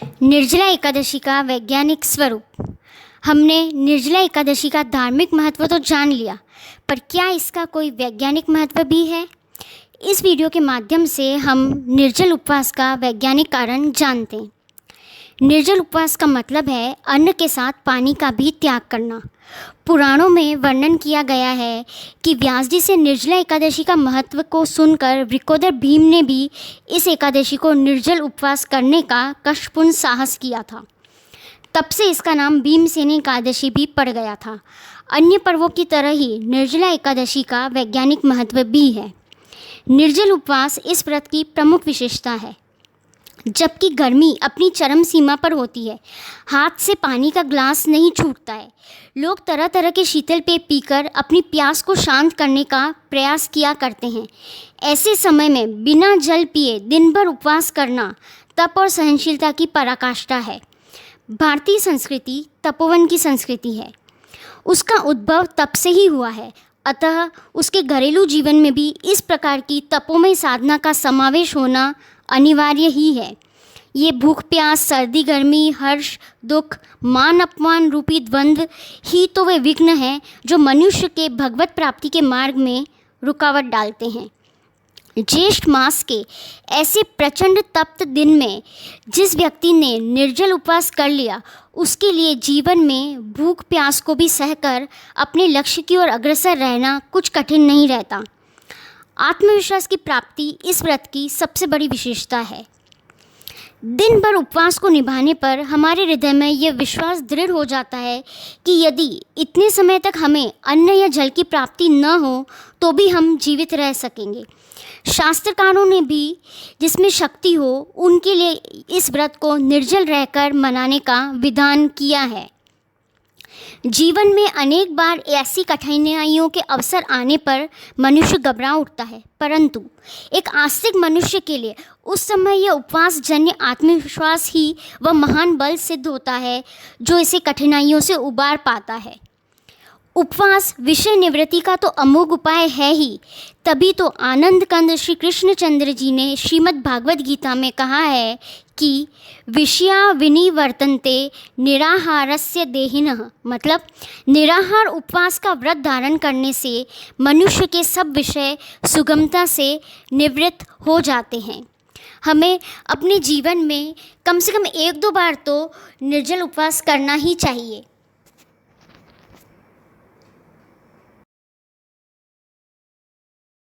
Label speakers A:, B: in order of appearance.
A: निर्जला एकादशी का वैज्ञानिक स्वरूप। हमने निर्जला एकादशी का धार्मिक महत्व तो जान लिया, पर क्या इसका कोई वैज्ञानिक महत्व भी है? इस वीडियो के माध्यम से हम निर्जल उपवास का वैज्ञानिक कारण जानते हैं। निर्जल उपवास का मतलब है अन्न के साथ पानी का भी त्याग करना। पुराणों में वर्णन किया गया है कि व्यास जी से निर्जला एकादशी का महत्व को सुनकर वृकोदर भीम ने भी इस एकादशी को निर्जल उपवास करने का कष्टपूर्ण साहस किया था। तब से इसका नाम भीमसेनी एकादशी भी पड़ गया था। अन्य पर्वों की तरह ही निर्जला एकादशी का वैज्ञानिक महत्व भी है। निर्जल उपवास इस व्रत की प्रमुख विशेषता है। जबकि गर्मी अपनी चरम सीमा पर होती है, हाथ से पानी का ग्लास नहीं छूटता है। लोग तरह तरह के शीतल पेय पीकर अपनी प्यास को शांत करने का प्रयास किया करते हैं। ऐसे समय में बिना जल पिए दिन भर उपवास करना तप और सहनशीलता की पराकाष्ठा है। भारतीय संस्कृति तपोवन की संस्कृति है। उसका उद्भव तप से ही हुआ है, अतः उसके घरेलू जीवन में भी इस प्रकार की तपोमय साधना का समावेश होना अनिवार्य ही है। ये भूख प्यास, सर्दी गर्मी, हर्ष दुख, मान अपमान रूपी द्वंद्व ही तो वे विघ्न हैं जो मनुष्य के भगवत प्राप्ति के मार्ग में रुकावट डालते हैं। ज्येष्ठ मास के ऐसे प्रचंड तप्त दिन में जिस व्यक्ति ने निर्जल उपवास कर लिया, उसके लिए जीवन में भूख प्यास को भी सहकर अपने लक्ष्य की ओर अग्रसर रहना कुछ कठिन नहीं रहता। आत्मविश्वास की प्राप्ति इस व्रत की सबसे बड़ी विशेषता है। दिन भर उपवास को निभाने पर हमारे हृदय में यह विश्वास दृढ़ हो जाता है कि यदि इतने समय तक हमें अन्न या जल की प्राप्ति न हो तो भी हम जीवित रह सकेंगे। शास्त्रकारों ने भी जिसमें शक्ति हो उनके लिए इस व्रत को निर्जल रहकर मनाने का विधान किया है। जीवन में अनेक बार ऐसी कठिनाइयों के अवसर आने पर मनुष्य घबरा उठता है, परंतु एक आस्तिक मनुष्य के लिए उस समय यह उपवास जन्य आत्मविश्वास ही वह महान बल सिद्ध होता है जो इसे कठिनाइयों से उबार पाता है। उपवास विषय निवृत्ति का तो अमोघ उपाय है ही, तभी तो आनंद कंद श्री कृष्णचंद्र जी ने श्रीमद् भागवत गीता में कहा है कि विषया विनिवर्तन्ते निराहारस्य देहिनः, मतलब निराहार उपवास का व्रत धारण करने से मनुष्य के सब विषय सुगमता से निवृत्त हो जाते हैं। हमें अपने जीवन में कम से कम 1-2 बार तो निर्जल उपवास करना ही चाहिए।